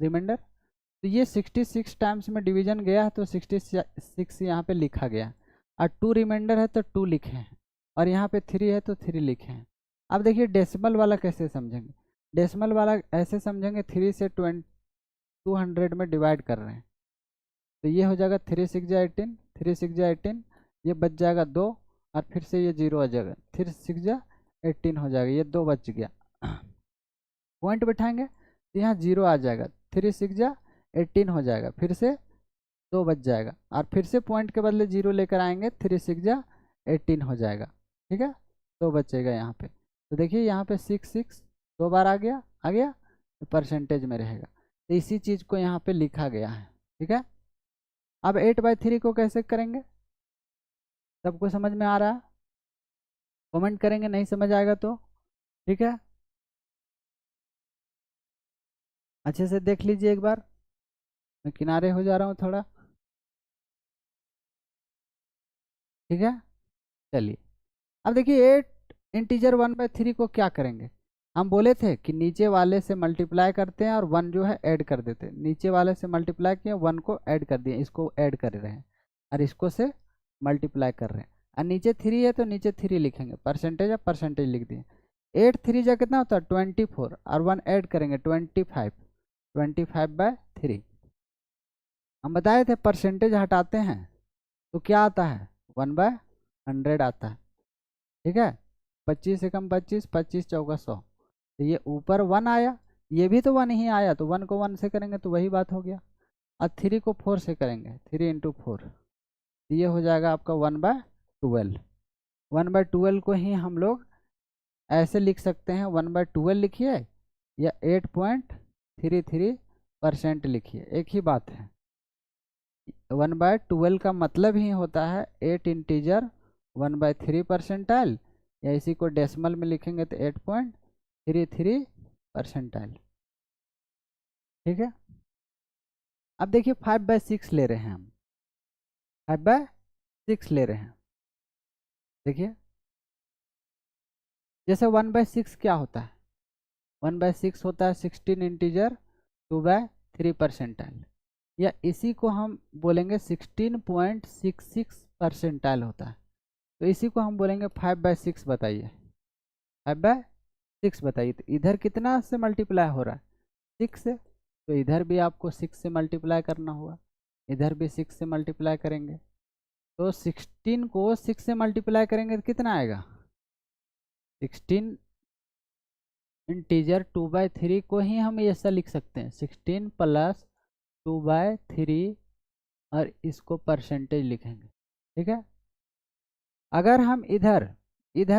रिमाइंडर। तो ये 66 टाइम्स में डिवीजन गया है तो 66 यहाँ पे लिखा गया, और 2 रिमाइंडर है तो 2 लिखे हैं, और यहाँ पे 3 है तो 3 लिखे हैं। अब देखिए डेसिमल वाला कैसे समझेंगे। डेसिमल वाला ऐसे समझेंगे, 3 से 200 में डिवाइड कर रहे हैं, तो ये हो जाएगा 3 6 18, 3 6 18, ये बच जाएगा 2, और फिर से ये 0 आ जाएगा, 3 6 18 हो जाएगा, ये 2 बच गया। पॉइंट बैठाएंगे तो यहाँ 0 आ जाएगा, 3 6 18 हो जाएगा, फिर से 2 बच जाएगा, और फिर से पॉइंट के बदले 0 लेकर आएंगे, 3 6 18 हो जाएगा। ठीक है, 2 बचेगा यहाँ पे। तो देखिए यहाँ पे 6 2 बार आ गया, तो परसेंटेज में रहेगा। तो इसी चीज़ को यहाँ पे लिखा गया है। ठीक है, अब 8/3 को कैसे करेंगे, सबको समझ में आ रहा है? कमेंट करेंगे नहीं समझ आएगा तो। ठीक है, अच्छे से देख लीजिए एक बार, मैं किनारे हो जा रहा हूँ थोड़ा। ठीक है, चलिए अब देखिए 8 इंटीजर 1/3 को क्या करेंगे। हम बोले थे कि नीचे वाले से मल्टीप्लाई करते हैं और 1 जो है ऐड कर देते हैं। नीचे वाले से मल्टीप्लाई किए, 1 को ऐड कर दिए, इसको ऐड कर रहे हैं, और इसको से मल्टीप्लाई कर रहे हैं, और नीचे 3 है तो नीचे 3 लिखेंगे, परसेंटेज या परसेंटेज लिख दिए। 8 3 जा कितना होता है 24, और 1 ऐड करेंगे 25, 25/3। हम बताए थे परसेंटेज हटाते हैं तो क्या आता है, 1/100 आता है। ठीक है, 25 से कम 25, 25 चौका 100, तो ये ऊपर 1 आया, ये भी तो 1 ही आया, तो 1 को 1 से करेंगे तो वही बात हो गया। और 3 को 4 से करेंगे, 3 × 4, तो ये हो जाएगा आपका 1/12। 1/12 को ही हम लोग ऐसे लिख सकते हैं, 1/12 लिखिए या 8.33% लिखिए, एक ही बात है। 1/12 का मतलब ही होता है 8 इंटीजर 1/3 परसेंटाइल, या इसी को डेसिमल में लिखेंगे तो 8.33 परसेंटाइल। ठीक है, अब देखिए 5/6 ले रहे हैं हम, 5/6 ले रहे हैं। देखिए जैसे 1/6 क्या होता है, 1/6 होता है 16 इंटीजर 2/3 परसेंटाइल, या इसी को हम बोलेंगे 16.66 परसेंटाइल होता है, तो इसी को हम बोलेंगे 5/6 बताइए, 5/6 बताइए। तो इधर कितना से मल्टीप्लाई हो रहा है, 6 से, तो इधर भी आपको 6 से मल्टीप्लाई करना होगा, इधर भी 6 से मल्टीप्लाई करेंगे, तो 16 को 6 से मल्टीप्लाई करेंगे तो कितना आएगा, 16 इंटीजर 2/3 को ही हम ऐसा लिख सकते हैं, 16 + 2/3, और इसको परसेंटेज लिखेंगे। ठीक है, अगर हम इधर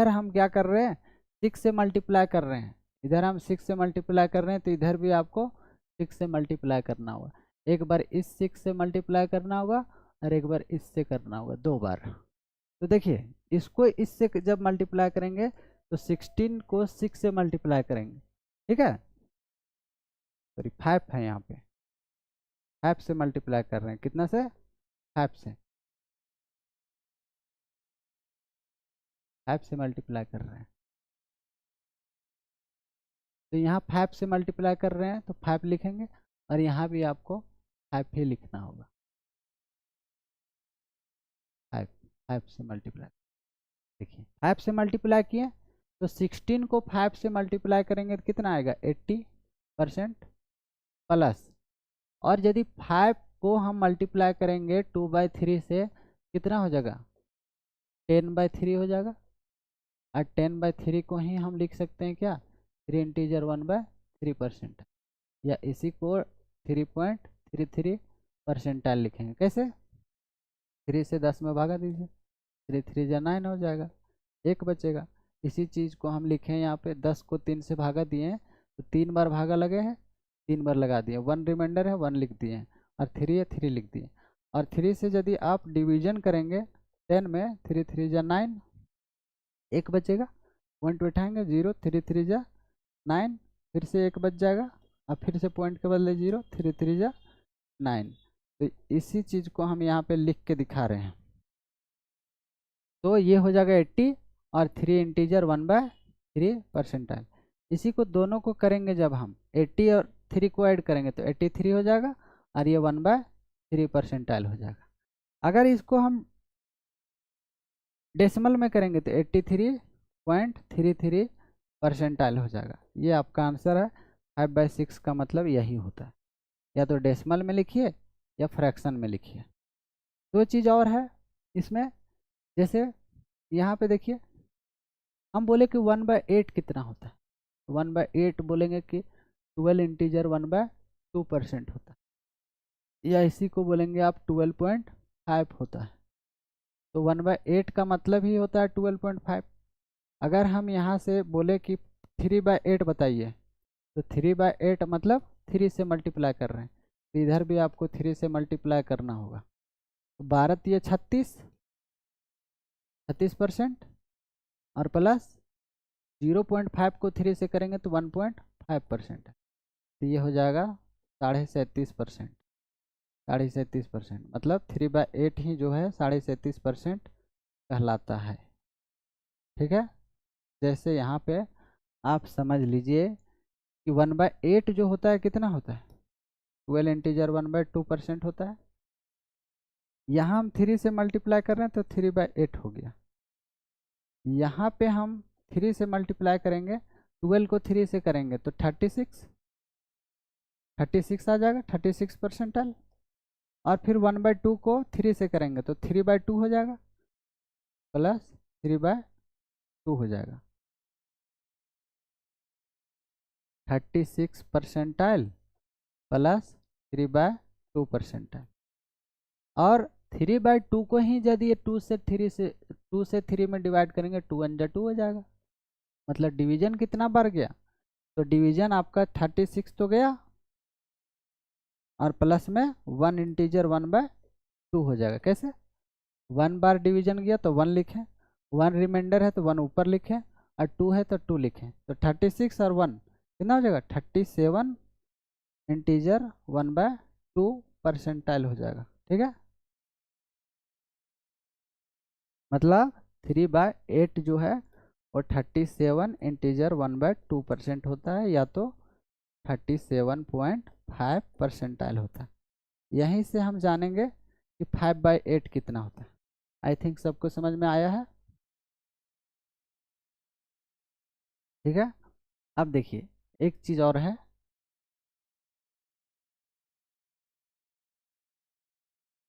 हम क्या कर रहे हैं, 6 से मल्टीप्लाई कर रहे हैं, इधर हम 6 से मल्टीप्लाई कर रहे हैं, तो इधर भी आपको 6 से मल्टीप्लाई करना होगा। एक बार इस 6 से मल्टीप्लाई करना होगा, और एक बार इससे करना होगा, 2 बार। तो देखिए इसको इससे जब मल्टीप्लाई करेंगे तो 16 को 6 से मल्टीप्लाई करेंगे। ठीक है, सॉरी 5 है यहाँ पे, 5 से मल्टीप्लाई कर रहे हैं, कितना से, 5 से, 5 से मल्टीप्लाई कर रहे हैं। तो यहाँ 5 से मल्टीप्लाई कर रहे हैं तो 5 लिखेंगे, और यहाँ भी आपको 5 ही लिखना होगा, 5 5 से मल्टीप्लाई। देखिए 5 से मल्टीप्लाई किए तो 16 को 5 से मल्टीप्लाई करेंगे तो कितना आएगा, 80% प्लस, और यदि 5 को हम मल्टीप्लाई करेंगे 2/3 से, कितना हो जाएगा, 10/3 हो जाएगा, और 10/3 को ही हम लिख सकते हैं क्या, 3 इंटीजर 1/3%, या इसी को 3.33 परसेंटाइल लिखेंगे। कैसे, 3 से 10 में भागा दीजिए, 3 3 जा 9 हो जाएगा, एक बचेगा। इसी चीज़ को हम लिखें यहाँ पे, 10 को 3 से भागा दिए हैं तो 3 बार भागा लगे हैं, 3 बार लगा दिए, 1 रिमाइंडर है 1 लिख दिए, और 3 है 3 लिख दिए। और 3 से यदि आप डिवीजन करेंगे 10 में 3 3 जा 9, एक बचेगा, पॉइंट बैठाएंगे 0, 3 3 जा 9, फिर से एक बच जाएगा, अब फिर से पॉइंट के बदले 0, 3 3 जा 9। तो इसी चीज़ को हम यहाँ पे लिख के दिखा रहे हैं। तो ये हो जाएगा 80 और 3 इंटीजर 1/3 परसेंटाइल। इसी को दोनों को करेंगे जब हम 80 और 3 को ऐड करेंगे तो 83 हो जाएगा और ये 1/3 परसेंटाइल हो जाएगा। अगर इसको हम डेसिमल में करेंगे तो 83.33 परसेंटाइल हो जाएगा। ये आपका आंसर है। 5/6 का मतलब यही होता है, या तो डेसिमल में लिखिए या फ्रैक्शन में लिखिए। दो चीज़ और है इसमें, जैसे यहाँ पे देखिए हम बोले कि 1/8 कितना होता है, 1/8 बोलेंगे कि 12 इंटीजर 1/2% होता है, या इसी को बोलेंगे आप 12.5 होता है। तो 1/8 का मतलब ही होता है 12.5। अगर हम यहाँ से बोले कि 3/8 बताइए, तो 3/8 मतलब 3 से मल्टीप्लाई कर रहे हैं, तो इधर भी आपको 3 से मल्टीप्लाई करना होगा। तो 12 ये 36% और प्लस 0.5 को 3 से करेंगे तो 1.5% है, तो ये हो जाएगा 37.5%। 37.5% मतलब 3/8 ही जो है 37.5% कहलाता है। ठीक है, जैसे यहाँ पे आप समझ लीजिए कि 1/8 जो होता है कितना होता है, 12 इंटीजर 1/2% होता है। यहाँ हम 3 से मल्टीप्लाई कर रहे हैं तो 3/8 हो गया। यहाँ पे हम 3 से मल्टीप्लाई करेंगे, 12 को 3 से करेंगे तो 36 आ जाएगा, 36 परसेंटाइल। और फिर 1/2 को 3 से करेंगे तो 3/2 हो जाएगा, प्लस 3/2 हो जाएगा, 36 परसेंटाइल प्लस 3/2 परसेंटाइल। और 3/2 को ही यदि 2 से 3 में डिवाइड करेंगे 2 1 जा 2 हो जाएगा। मतलब डिवीजन कितना बढ़ गया, तो डिवीजन आपका 36 तो गया और प्लस में 1 इंटीजर 1/2 हो जाएगा। कैसे, 1 बार डिवीजन गया तो 1 लिखें, 1 रिमाइंडर है तो 1 ऊपर लिखें, और 2 है तो 2 लिखें। तो 36 और 1 कितना हो जाएगा, 37 इंटीजर 1/2 परसेंटाइल हो जाएगा। ठीक है, मतलब 3/8 जो है वो 37 इंटीजर 1/2% होता है, या तो 37.5 परसेंटाइल होता है। यहीं से हम जानेंगे कि 5/8 कितना होता है। आई थिंक सबको समझ में आया है। ठीक है, अब देखिए एक चीज़ और है,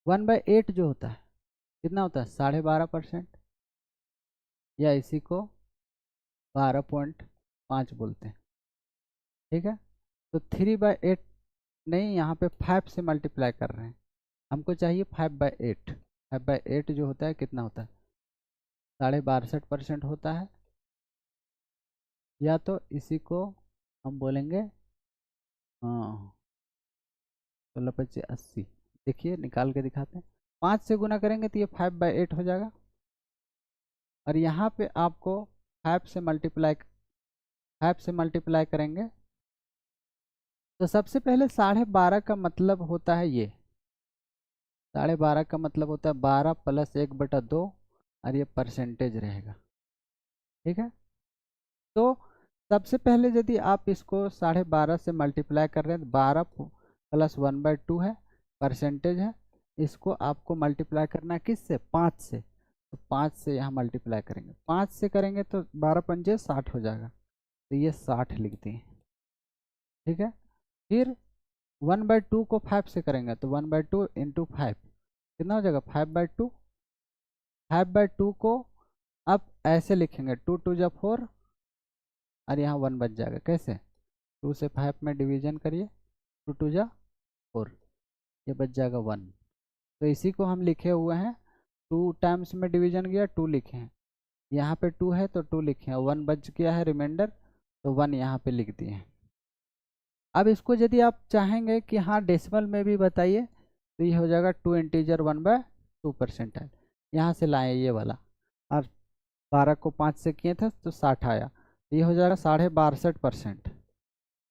1/8 जो होता है कितना होता है, 12.5%, या इसी को 12.5 बोलते हैं। ठीक है, तो 3/8 नहीं, यहाँ पे 5 से मल्टीप्लाई कर रहे हैं, हमको चाहिए 5/8। 5/8 जो होता है कितना होता है, 62.5% होता है, या तो इसी को हम बोलेंगे 16×25 80। देखिए निकाल के दिखाते हैं, 5 से गुना करेंगे तो ये 5/8 हो जाएगा, और यहाँ पे आपको 5 से मल्टीप्लाई करेंगे तो सबसे पहले 12.5 का मतलब होता है ये, 12.5 का मतलब होता है 12 + 1/2, और ये परसेंटेज रहेगा। ठीक है, तो सबसे पहले यदि आप इसको 12.5 से मल्टीप्लाई कर रहे हैं तो 12 + 1/2 है, परसेंटेज है। इसको आपको मल्टीप्लाई करना है किससे, 5 से, तो 5 से यहाँ मल्टीप्लाई करेंगे, 5 से करेंगे तो 12 पंजे 60 हो जाएगा, तो ये 60 लिख दिए। ठीक है, फिर 1/2 को 5 से करेंगे तो 1/2 × 5 कितना हो जाएगा, 5/2। 5/2 को अब ऐसे लिखेंगे, 2 2 जा 4, और यहाँ 1 बच जाएगा। कैसे, 2 से 5 में डिवीजन करिए, 2 2 जा 4, ये बच जाएगा 1। तो इसी को हम लिखे हुए हैं, 2 टाइम्स में डिवीजन गया 2 लिखे हैं, यहाँ पे 2 है तो 2 लिखे हैं, 1 बच गया है रिमाइंडर, तो 1 यहाँ पे लिख दिए हैं। अब इसको यदि आप चाहेंगे कि हाँ डेसिमल में भी बताइए, तो ये हो जाएगा 2 इंटीजर 1/2 परसेंटाइल। यहाँ से लाए ये वाला, और 12 को 5 से किए थे तो 60 आया। ये हो जाएगा 62.62%,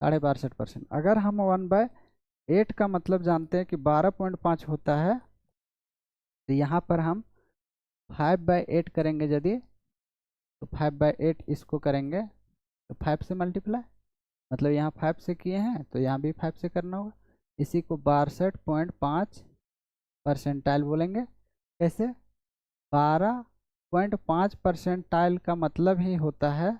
62.62%। अगर हम 1/8 का मतलब जानते हैं कि 12.5 होता है, तो यहाँ पर हम 5/8 करेंगे यदि, तो 5/8 इसको करेंगे तो 5 से मल्टीप्लाई, मतलब यहाँ 5 से किए हैं तो यहाँ भी 5 से करना होगा। इसी को 62.5 परसेंटाइल बोलेंगे। कैसे? 12.5 परसेंटाइल का मतलब ही होता है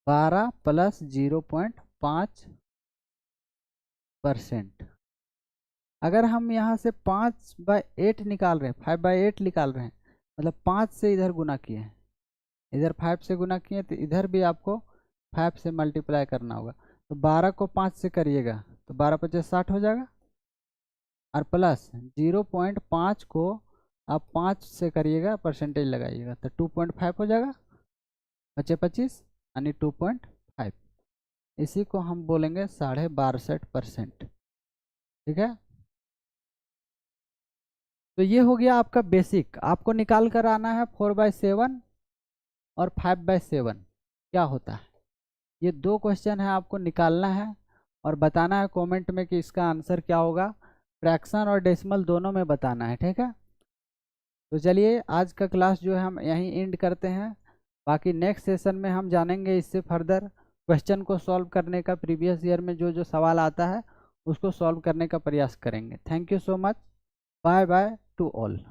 12 + 0.5%। अगर हम यहाँ से 5/8 निकाल रहे हैं, 5/8 निकाल रहे हैं, मतलब 5 से इधर गुना किए हैं, इधर 5 से गुना किए, तो इधर भी आपको 5 से मल्टीप्लाई करना होगा। तो 12 को 5 से करिएगा तो 12 × 5 = 60 हो जाएगा, और प्लस 0.5 को आप 5 से करिएगा, परसेंटेज लगाइएगा तो 2.5 हो जाएगा, 25 25 यानी 2.5। इसी को हम बोलेंगे 62.5%। ठीक है, तो ये हो गया आपका बेसिक। आपको निकाल कर आना है 4/7 और 5/7 क्या होता है। ये 2 क्वेश्चन है, आपको निकालना है और बताना है कमेंट में कि इसका आंसर क्या होगा। फ्रैक्शन और डेसिमल दोनों में बताना है। ठीक है, तो चलिए आज का क्लास जो है हम यहीं एंड करते हैं। बाकी नेक्स्ट सेशन में हम जानेंगे इससे फर्दर क्वेश्चन को सॉल्व करने का, प्रीवियस ईयर में जो जो सवाल आता है उसको सॉल्व करने का प्रयास करेंगे। Thank you so much, bye bye to all.